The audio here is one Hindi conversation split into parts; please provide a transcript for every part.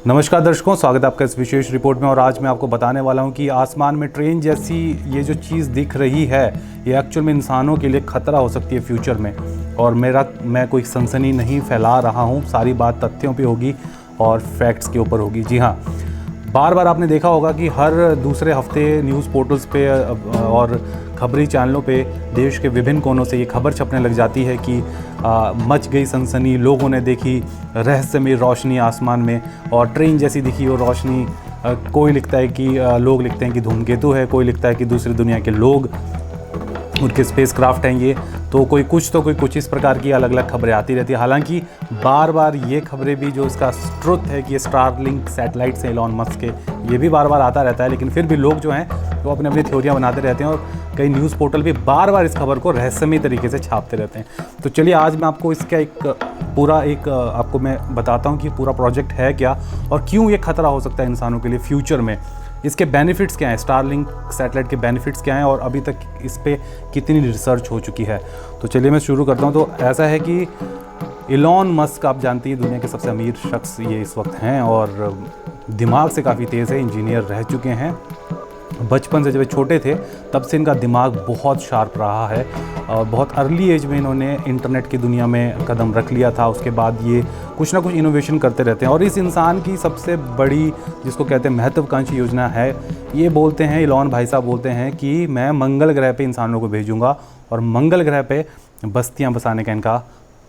नमस्कार दर्शकों, स्वागत है आपका इस विशेष रिपोर्ट में। और आज मैं आपको बताने वाला हूं कि आसमान में ट्रेन जैसी ये जो चीज़ दिख रही है ये एक्चुअल में इंसानों के लिए ख़तरा हो सकती है फ्यूचर में। और मैं कोई सनसनी नहीं फैला रहा हूं, सारी बात तथ्यों पे होगी और फैक्ट्स के ऊपर होगी। जी हाँ, बार बार आपने देखा होगा कि हर दूसरे हफ्ते न्यूज़ पोर्टल्स पे और खबरी चैनलों पे देश के विभिन्न कोनों से ये खबर छपने लग जाती है कि मच गई सनसनी, लोगों ने देखी रहस्यमयी रोशनी आसमान में और ट्रेन जैसी दिखी वो रोशनी। कोई लिखता है कि लोग लिखते हैं कि धूमकेतु है, कोई लिखता है कि दूसरी दुनिया के लोग, उनके स्पेस क्राफ्ट हैं ये, तो कोई कुछ इस प्रकार की अलग अलग खबरें आती रहती है। हालांकि बार बार ये खबरें भी, जो इसका ट्रुथ है कि ये स्टारलिंक सैटेलाइट से एलॉन मस्क के, ये भी बार बार आता रहता है। लेकिन फिर भी लोग जो हैं वो अपनी अपनी थ्योरियाँ बनाते रहते हैं और कई न्यूज़ पोर्टल भी बार बार इस खबर को रहस्यमयी तरीके से छापते रहते हैं। तो चलिए आज मैं आपको इसका आपको मैं बताता हूँ कि पूरा प्रोजेक्ट है क्या और क्यों ये खतरा हो सकता है इंसानों के लिए फ्यूचर में। इसके बेनिफिट्स क्या हैं, स्टारलिंक सैटेलाइट के बेनिफिट्स क्या हैं और अभी तक इस पे कितनी रिसर्च हो चुकी है। तो चलिए मैं शुरू करता हूँ। तो ऐसा है कि एलॉन मस्क, आप जानती हैं, दुनिया के सबसे अमीर शख्स ये इस वक्त हैं और दिमाग से काफ़ी तेज़ है, इंजीनियर रह चुके हैं। बचपन से जब छोटे थे तब से इनका दिमाग बहुत शार्प रहा है और बहुत अर्ली एज में इन्होंने इंटरनेट की दुनिया में कदम रख लिया था। उसके बाद ये कुछ ना कुछ इनोवेशन करते रहते हैं और इस इंसान की सबसे बड़ी, जिसको कहते हैं महत्वाकांक्षी योजना है, ये बोलते हैं, एलॉन भाई साहब बोलते हैं कि मैं मंगल ग्रह पे इंसानों को भेजूँगा और मंगल ग्रह पे बस्तियाँ बसाने का इनका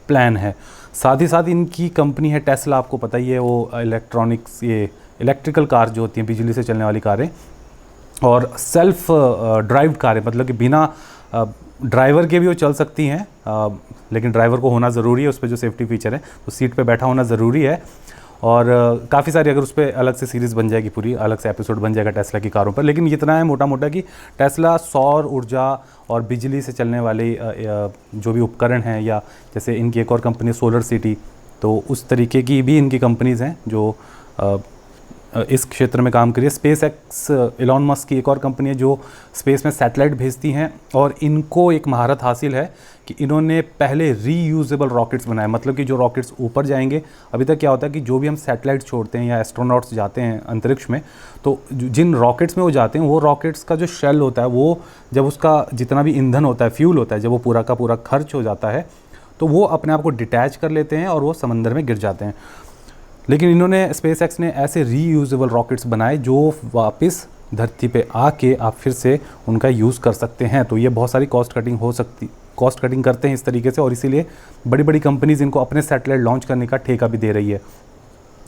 प्लान है। साथ ही साथ इनकी कंपनी है टेस्ला, आपको पता ही है, वो इलेक्ट्रिकल कार जो होती हैं, बिजली से चलने वाली कारें और सेल्फ ड्राइव कारें, मतलब कि बिना ड्राइवर के भी वो चल सकती हैं, लेकिन ड्राइवर को होना ज़रूरी है, उस पर जो सेफ्टी फीचर है तो सीट पे बैठा होना ज़रूरी है। और काफ़ी सारी, अगर उस पर अलग से सीरीज़ बन जाएगी, पूरी अलग से एपिसोड बन जाएगा टेस्ला की कारों पर। लेकिन इतना है मोटा मोटा कि टेस्ला सौर ऊर्जा और बिजली से चलने वाले जो भी उपकरण हैं, या जैसे इनकी एक और कंपनी सोलर सिटी, तो उस तरीके की भी इनकी कंपनीज़ हैं जो इस क्षेत्र में काम करिए। स्पेस एक्स एलॉन मस्क की एक और कंपनी है जो स्पेस में सैटेलाइट भेजती हैं और इनको एक महारत हासिल है कि इन्होंने पहले रीयूजेबल रॉकेट्स बनाए। मतलब कि जो रॉकेट्स ऊपर जाएंगे, अभी तक क्या होता है कि जो भी हम सैटेलाइट छोड़ते हैं या एस्ट्रोनॉट्स जाते हैं अंतरिक्ष में, तो जिन रॉकेट्स में वो जाते हैं, वो रॉकेट्स का जो शेल होता है, वो जब उसका जितना भी ईंधन होता है, फ्यूल होता है, जब वो पूरा का पूरा खर्च हो जाता है तो वो अपने आप को डिटैच कर लेते हैं और वो समंदर में गिर जाते हैं। लेकिन इन्होंने, स्पेस एक्स ने ऐसे रीयूजेबल रॉकेट्स बनाए जो वापस धरती पे आके आप फिर से उनका यूज़ कर सकते हैं। तो ये बहुत सारी कॉस्ट कटिंग करते हैं इस तरीके से, और इसीलिए बड़ी बड़ी कंपनीज़ इनको अपने सैटेलाइट लॉन्च करने का ठेका भी दे रही है।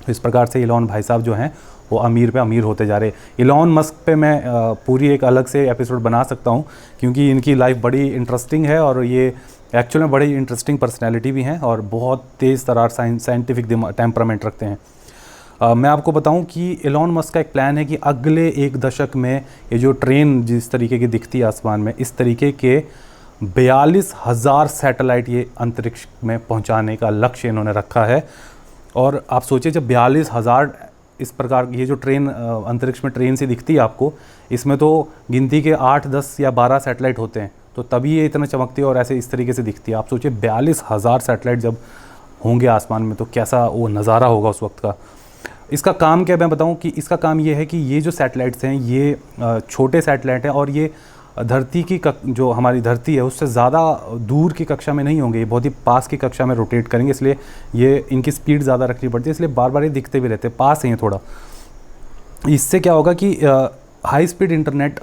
इस प्रकार से एलॉन भाई साहब जो हैं वो अमीर पे अमीर होते जा रहे हैं। एलॉन मस्क पे मैं पूरी एक अलग से एपिसोड बना सकता हूँ क्योंकि इनकी लाइफ बड़ी इंटरेस्टिंग है और ये एक्चुअल में बड़ी इंटरेस्टिंग पर्सनैलिटी भी हैं और बहुत तेज़ तरार साइंटिफिक टेम्परामेंट रखते हैं। मैं आपको बताऊं कि एलॉन मस्क का एक प्लान है कि अगले 1 दशक में ये जो ट्रेन जिस तरीके की दिखती है आसमान में, इस तरीके के 42,000 सैटेलाइट ये अंतरिक्ष में पहुंचाने का लक्ष्य इन्होंने रखा है। और आप सोचिए, जब 42,000 इस प्रकार की ये जो ट्रेन अंतरिक्ष में ट्रेन से दिखती है आपको, इसमें तो गिनती के 8, 10 या 12 सैटेलाइट होते हैं, तो तभी ये इतना चमकती है और ऐसे इस तरीके से दिखती है। आप सोचिए 42,000 सैटेलाइट जब होंगे आसमान में तो कैसा वो नज़ारा होगा उस वक्त का। इसका काम क्या, मैं बताऊं कि इसका काम ये है कि ये जो सैटेलाइट्स हैं ये छोटे सैटेलाइट हैं और ये धरती की जो हमारी धरती है उससे ज़्यादा दूर की कक्षा में नहीं होंगे, ये बहुत ही पास की कक्षा में रोटेट करेंगे, इसलिए ये इनकी स्पीड ज़्यादा रखनी पड़ती है, इसलिए बार बार ये दिखते भी रहते हैं, पास हैं ये थोड़ा। इससे क्या होगा कि हाई स्पीड इंटरनेट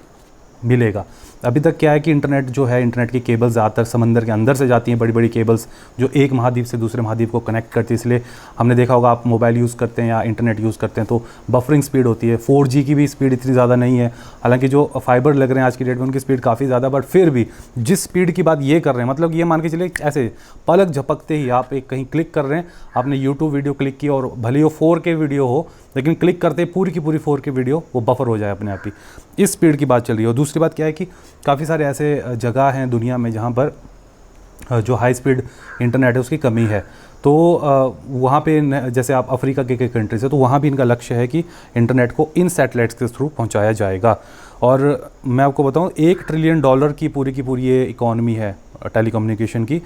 मिलेगा। अभी तक क्या है कि इंटरनेट जो है, इंटरनेट की केबल्स ज़्यादातर समंदर के अंदर से जाती हैं, बड़ी बड़ी केबल्स जो एक महाद्वीप से दूसरे महाद्वीप को कनेक्ट करती है। इसलिए हमने देखा होगा, आप मोबाइल यूज़ करते हैं या इंटरनेट यूज़ करते हैं तो बफरिंग स्पीड होती है। 4G की भी स्पीड इतनी ज़्यादा नहीं है, हालांकि जो फाइबर लग रहे हैं आज की डेट में उनकी स्पीड काफ़ी ज़्यादा, बट फिर भी जिस स्पीड की बात ये कर रहे हैं, मतलब ये मान के चलिए ऐसे पलक झपकते ही आप एक कहीं क्लिक कर रहे हैं, आपने यूट्यूब वीडियो क्लिक की और भले ही वो 4K वीडियो हो, लेकिन क्लिक करते पूरी की पूरी 4K वीडियो वो बफर हो जाए अपने आप ही, इस स्पीड की बात चल रही है। और दूसरी बात क्या है कि काफ़ी सारे ऐसे जगह हैं दुनिया में जहाँ पर जो हाई स्पीड इंटरनेट है उसकी कमी है, तो वहाँ पे जैसे आप अफ्रीका के कंट्रीज है तो वहाँ भी इनका लक्ष्य है कि इंटरनेट को इन सैटेलाइट्स के थ्रू पहुँचाया जाएगा। और मैं आपको बताऊँ, $1 ट्रिलियन की पूरी ये इकॉनमी है टेलीकम्युनिकेशन की।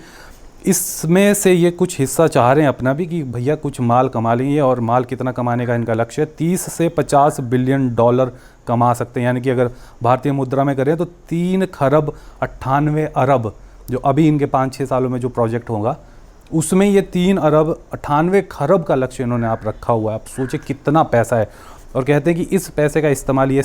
इसमें से ये कुछ हिस्सा चाह रहे हैं अपना भी कि भैया कुछ माल कमा लेंगे, और माल कितना कमाने का इनका लक्ष्य है, 30 से 50 बिलियन डॉलर कमा सकते हैं। यानी कि अगर भारतीय मुद्रा में करें तो 3 खरब 98 अरब, जो अभी इनके 5-6 सालों में जो प्रोजेक्ट होगा उसमें ये 3 अरब 98 खरब का लक्ष्य इन्होंने आप रखा हुआ है। आप सोचिए कितना पैसा है। और कहते हैं कि इस पैसे का इस्तेमाल ये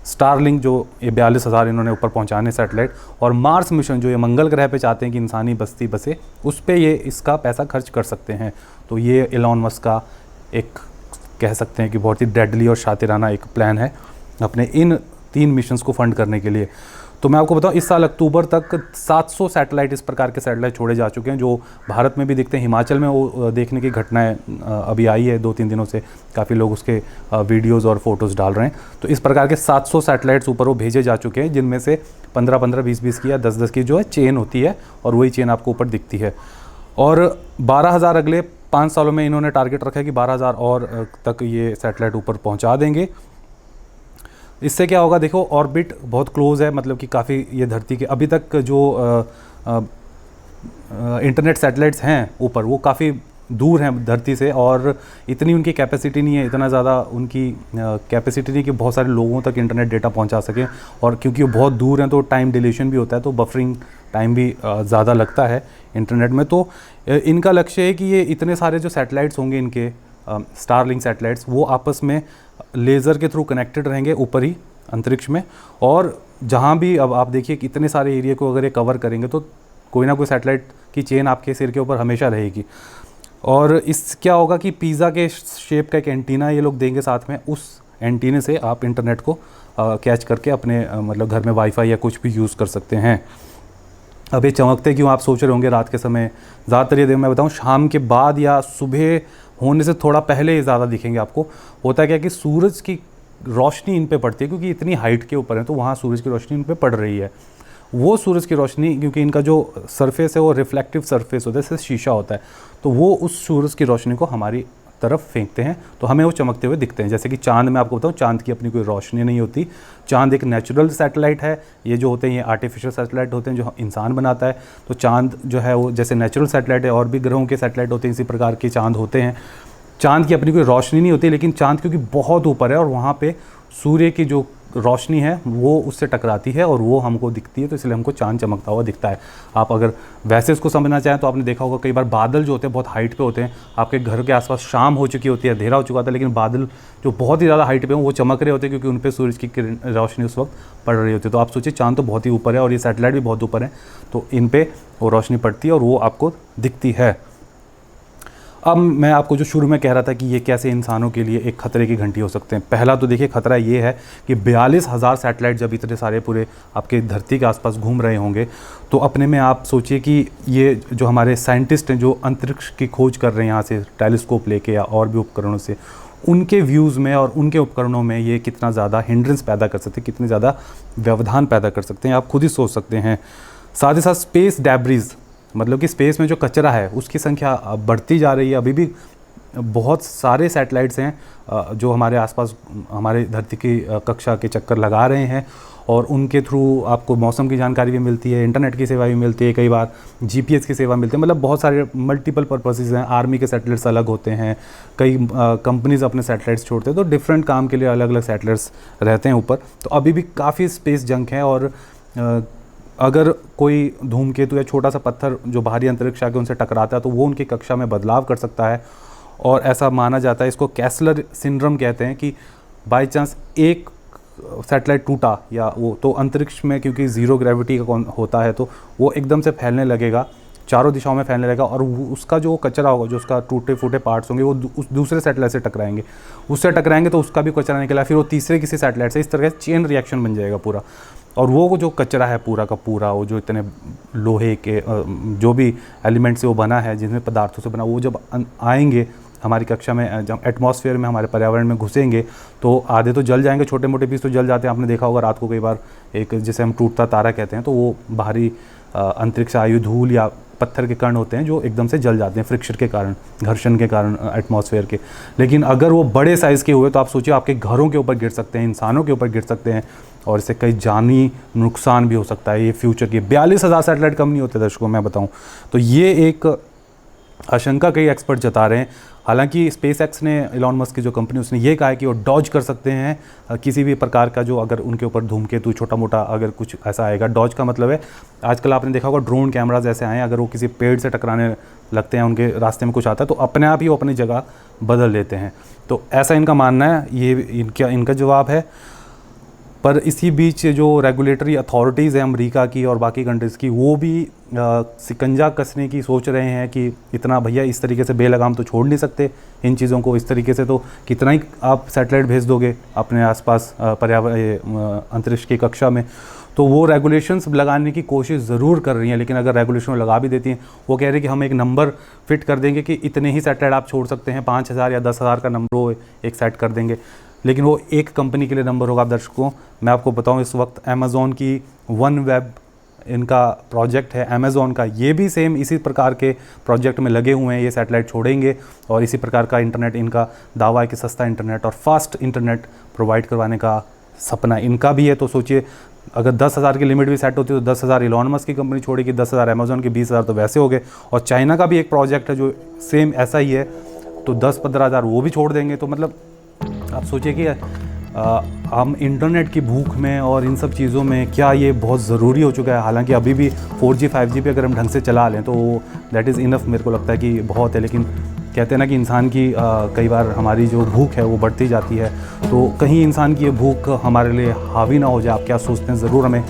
स्टारलिंक जो ये 42,000 इन्होंने ऊपर पहुंचाने सैटेलाइट, और मार्स मिशन जो ये मंगल ग्रह पे चाहते हैं कि इंसानी बस्ती बसे, उस पे ये इसका पैसा खर्च कर सकते हैं। तो ये एलॉन मस्क का एक कह सकते हैं कि बहुत ही डेडली और शातिराना एक प्लान है अपने इन 3 मिशंस को फंड करने के लिए। तो मैं आपको बताऊं, इस साल अक्टूबर तक 700 सैटेलाइट, इस प्रकार के सैटेलाइट छोड़े जा चुके हैं, जो भारत में भी दिखते हैं। हिमाचल में वो देखने की घटनाएं अभी आई है 2-3 दिनों से, काफ़ी लोग उसके वीडियोज़ और फोटोज़ डाल रहे हैं। तो इस प्रकार के 700 सैटेलाइट्स ऊपर वो भेजे जा चुके हैं, जिनमें से 15-15, 20-20 की या 10-10 की जो है चेन होती है, और वही चेन आपको ऊपर दिखती है। और 12,000 अगले 5 सालों में इन्होंने टारगेट रखा है कि 12,000 और तक ये सैटेलाइट ऊपर पहुँचा देंगे। इससे क्या होगा, देखो ऑर्बिट बहुत क्लोज है, मतलब कि काफ़ी ये धरती के अभी तक जो इंटरनेट सैटेलाइट्स हैं ऊपर, वो काफ़ी दूर हैं धरती से, और इतनी उनकी कैपेसिटी नहीं है, इतना ज़्यादा उनकी कैपेसिटी नहीं कि बहुत सारे लोगों तक इंटरनेट डेटा पहुंचा सकें। और क्योंकि वो बहुत दूर हैं तो टाइम डिलेशन भी होता है, तो बफरिंग टाइम भी ज़्यादा लगता है इंटरनेट में। तो इनका लक्ष्य है कि ये इतने सारे जो सैटेलाइट्स होंगे इनके स्टारलिंक सैटेलाइट्स, वो आपस में लेज़र के थ्रू कनेक्टेड रहेंगे ऊपर ही अंतरिक्ष में। और जहाँ भी अब आप देखिए कि इतने सारे एरिया को अगर ये कवर करेंगे तो कोई ना कोई सैटेलाइट की चेन आपके सिर के ऊपर हमेशा रहेगी। और इस क्या होगा कि पिज़्ज़ा के शेप का एक एंटीना ये लोग देंगे साथ में, उस एंटीने से आप इंटरनेट को कैच करके अपने मतलब घर में वाईफाई या कुछ भी यूज़ कर सकते हैं। अब ये चमकते क्यों, आप सोच रहे होंगे रात के समय। ज़्यादातर ये मैं बताऊँ शाम के बाद या सुबह होने से थोड़ा पहले ही ज़्यादा दिखेंगे आपको। होता क्या है कि सूरज की रोशनी इन पे पड़ती है, क्योंकि इतनी हाइट के ऊपर है तो वहाँ सूरज की रोशनी इन पे पड़ रही है। वो सूरज की रोशनी, क्योंकि इनका जो सरफेस है वो रिफ्लेक्टिव सरफेस होता है, जैसे शीशा होता है, तो वो उस सूरज की रोशनी को हमारी तरफ फेंकते हैं, तो हमें वो चमकते हुए दिखते हैं। जैसे कि चांद में आपको बताऊँ, चांद की अपनी कोई रोशनी नहीं होती। चांद एक नेचुरल सैटेलाइट है, ये जो होते हैं ये आर्टिफिशियल सैटेलाइट होते हैं जो इंसान बनाता है। तो चांद जो है वो जैसे नेचुरल सैटेलाइट है, और भी ग्रहों के सैटेलाइट होते हैं, इसी प्रकार के चांद होते हैं। चांद की अपनी कोई रोशनी नहीं होती, लेकिन चांद क्योंकि बहुत ऊपर है और वहाँ पे सूर्य की जो रोशनी है वो उससे टकराती है और वो हमको दिखती है, तो इसलिए हमको चांद चमकता हुआ दिखता है। आप अगर वैसे इसको समझना चाहें तो आपने देखा होगा कई बार बादल जो होते हैं बहुत हाइट पे होते हैं, आपके घर के आसपास शाम हो चुकी होती है, अंधेरा हो चुका होता है, लेकिन बादल जो बहुत ही ज़्यादा हाइट पे हो वो चमक रहे होते हैं, क्योंकि उन पर सूरज की रोशनी उस वक्त पड़ रही होती है। तो आप सोचिए चांद तो बहुत ही ऊपर है और ये सैटेलाइट भी बहुत ऊपर है, तो इन पर वो रोशनी पड़ती है और वो आपको दिखती है। अब मैं आपको जो शुरू में कह रहा था कि ये कैसे इंसानों के लिए एक खतरे की घंटी हो सकते हैं। पहला तो देखिए खतरा ये है कि 42,000 सैटेलाइट जब इतने सारे पूरे आपके धरती के आसपास घूम रहे होंगे, तो अपने में आप सोचिए कि ये जो हमारे साइंटिस्ट हैं जो अंतरिक्ष की खोज कर रहे हैं यहाँ से टेलीस्कोप लेके या और भी उपकरणों से, उनके व्यूज़ में और उनके उपकरणों में ये कितना ज़्यादा हिंड्रेंस पैदा कर सकते हैं, कितने ज़्यादा व्यवधान पैदा कर सकते हैं, आप खुद ही सोच सकते हैं। साथ ही साथ स्पेस डैब्रीज, मतलब कि स्पेस में जो कचरा है उसकी संख्या बढ़ती जा रही है। अभी भी बहुत सारे सैटेलाइट्स हैं जो हमारे आसपास हमारे धरती की कक्षा के चक्कर लगा रहे हैं, और उनके थ्रू आपको मौसम की जानकारी भी मिलती है, इंटरनेट की सेवा भी मिलती है, कई बार जीपीएस की सेवा मिलती है। मतलब बहुत सारे मल्टीपल पर्पसेस हैं। आर्मी के सैटेलाइट्स अलग होते हैं, कई कंपनीज अपने सैटेलाइट्स छोड़ते हैं, तो डिफरेंट काम के लिए अलग अलग सैटेलाइट्स रहते हैं ऊपर। तो अभी भी काफ़ी स्पेस जंक है, और अगर कोई धूमकेतु या छोटा सा पत्थर जो बाहरी अंतरिक्ष आके उनसे टकराता है तो वो उनकी कक्षा में बदलाव कर सकता है। और ऐसा माना जाता है, इसको कैसलर सिंड्रोम कहते हैं, कि बाय चांस एक सैटेलाइट टूटा या वो, तो अंतरिक्ष में क्योंकि ज़ीरो ग्रेविटी का होता है तो वो एकदम से फैलने लगेगा, चारों दिशाओं में फैलने लगेगा, और उसका जो कचरा होगा, जो उसका टूटे फूटे पार्ट्स होंगे, वो उस दूसरे सैटेलाइट से टकराएंगे, उससे टकराएंगे तो उसका भी कचरा निकला, फिर वो तीसरे किसी सैटेलाइट से, इस तरह से चेन रिएक्शन बन जाएगा पूरा। और वो जो कचरा है पूरा का पूरा, वो जो इतने लोहे के जो भी एलिमेंट से वो बना है, जिनमें पदार्थों से बना, वो जब आएंगे हमारी कक्षा में, जब एटमॉस्फेयर में, हमारे पर्यावरण में घुसेंगे, तो आधे तो जल जाएंगे, छोटे मोटे पीस तो जल जाते हैं। आपने देखा होगा रात को कई बार एक, जिसे हम टूटता तारा कहते हैं, तो वो बाहरी अंतरिक्ष आयु धूल या पत्थर के कण होते हैं जो एकदम से जल जाते हैं फ्रिक्शन के कारण, घर्षण के कारण एटमॉस्फेयर के। लेकिन अगर वो बड़े साइज़ के हुए तो आप सोचिए आपके घरों के ऊपर गिर सकते हैं, इंसानों के ऊपर गिर सकते हैं, और इससे कई जानी नुकसान भी हो सकता है। ये फ्यूचर की 42,000 सैटेलाइट कम नहीं होते दर्शकों, मैं बताऊं तो ये एक आशंका कई एक्सपर्ट जता रहे हैं। हालांकि स्पेसएक्स ने, इलॉन मस्क की जो कंपनी, उसने ये कहा है कि वो डॉज कर सकते हैं किसी भी प्रकार का जो, अगर उनके ऊपर धूमकेतु छोटा मोटा अगर कुछ ऐसा आएगा। डॉज का मतलब है, आजकल आपने देखा होगा ड्रोन कैमराज ऐसे आए हैं, अगर वो किसी पेड़ से टकराने लगते हैं, उनके रास्ते में कुछ आता है तो अपने आप ही वो अपनी जगह बदल लेते हैं। तो ऐसा इनका मानना है, ये इनका जवाब है। पर इसी बीच जो रेगुलेटरी अथॉरिटीज़ हैं अमेरिका की और बाकी कंट्रीज़ की, वो भी सिकंजा कसने की सोच रहे हैं कि इतना भैया इस तरीके से बेलगाम तो छोड़ नहीं सकते इन चीज़ों को। इस तरीके से तो कितना ही आप सैटेलाइट भेज दोगे अपने आसपास पर्यावरण अंतरिक्ष की कक्षा में। तो वो रेगुलेशंस लगाने की कोशिश ज़रूर कर रही हैं, लेकिन अगर रेगुलेशन लगा भी देती हैं, वो कह रहे हैं कि हम एक नंबर फिट कर देंगे कि इतने ही सैटेलाइट आप छोड़ सकते हैं, 5,000 या 10,000 का नंबर वो एक सेट कर देंगे। लेकिन वो एक कंपनी के लिए नंबर होगा। आप दर्शकों मैं आपको बताऊं, इस वक्त अमेज़ॉन की वन वेब इनका प्रोजेक्ट है, अमेज़ॉन का, ये भी सेम इसी प्रकार के प्रोजेक्ट में लगे हुए हैं। ये सैटेलाइट छोड़ेंगे और इसी प्रकार का इंटरनेट, इनका दावा है कि सस्ता इंटरनेट और फास्ट इंटरनेट प्रोवाइड करवाने का सपना इनका भी है। तो सोचिए, अगर 10,000 की लिमिट भी सेट होती है तो 10,000 इलॉन मस्क की कंपनी छोड़ेगी, 10,000 अमेज़ॉन के, 20,000 तो वैसे हो गए। और चाइना का भी एक प्रोजेक्ट है जो सेम ऐसा ही है, तो 10-15,000 वो भी छोड़ देंगे। तो मतलब आप सोचिए कि हम इंटरनेट की भूख में और इन सब चीज़ों में क्या ये बहुत ज़रूरी हो चुका है। हालांकि अभी भी 4G 5G पे अगर हम ढंग से चला लें तो दैट इज़ इनफ, मेरे को लगता है कि बहुत है। लेकिन कहते हैं ना कि इंसान की कई बार हमारी जो भूख है वो बढ़ती जाती है, तो कहीं इंसान की ये भूख हमारे लिए हावी ना हो जाए। आप क्या सोचते हैं ज़रूर हमें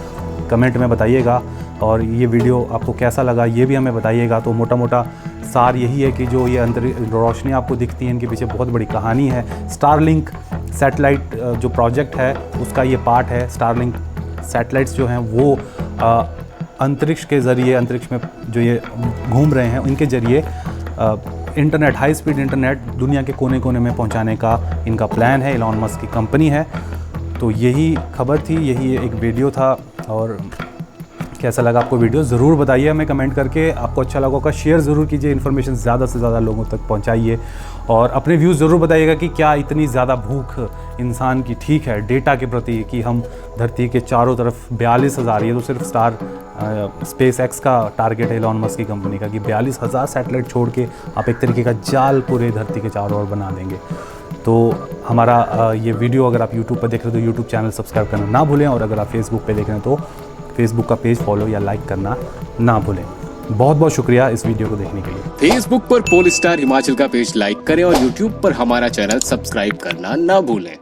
कमेंट में बताइएगा। और ये वीडियो आपको कैसा लगा ये भी हमें बताइएगा। तो मोटा मोटा सार यही है कि जो ये रोशनी आपको दिखती है, इनके पीछे बहुत बड़ी कहानी है। स्टारलिंक सैटेलाइट जो प्रोजेक्ट है उसका ये पार्ट है। स्टारलिंक सैटेलाइट्स जो हैं वो अंतरिक्ष के ज़रिए, अंतरिक्ष में जो ये घूम रहे हैं, इनके ज़रिए इंटरनेट, हाई स्पीड इंटरनेट दुनिया के कोने कोने में पहुंचाने का इनका प्लान है। इलॉन मस्क की कंपनी है। तो यही खबर थी, यही एक वीडियो था। और कैसा लगा आपको वीडियो ज़रूर बताइए हमें कमेंट करके। आपको अच्छा लगा होगा शेयर ज़रूर कीजिए, इन्फॉर्मेशन ज़्यादा से ज़्यादा लोगों तक पहुंचाइए। और अपने व्यूज़ ज़रूर बताइएगा कि क्या इतनी ज़्यादा भूख इंसान की ठीक है डेटा के प्रति, कि हम धरती के चारों तरफ 42,000, ये तो सिर्फ स्पेसएक्स का टारगेट है इलॉन मस्क की कंपनी का, कि 42,000 सैटेलाइट छोड़ के आप एक तरीके का जाल पूरे धरती के चारों ओर बना देंगे। तो हमारा ये वीडियो अगर आप यूट्यूब पर देख रहे हो तो यूट्यूब चैनल सब्सक्राइब करना ना भूलें, और अगर आप फेसबुक पे देख रहे हैं तो फेसबुक का पेज फॉलो या लाइक करना ना भूलें। बहुत बहुत शुक्रिया इस वीडियो को देखने के लिए। फेसबुक पर पोलस्टार हिमाचल का पेज लाइक करें और यूट्यूब पर हमारा चैनल सब्सक्राइब करना ना भूलें।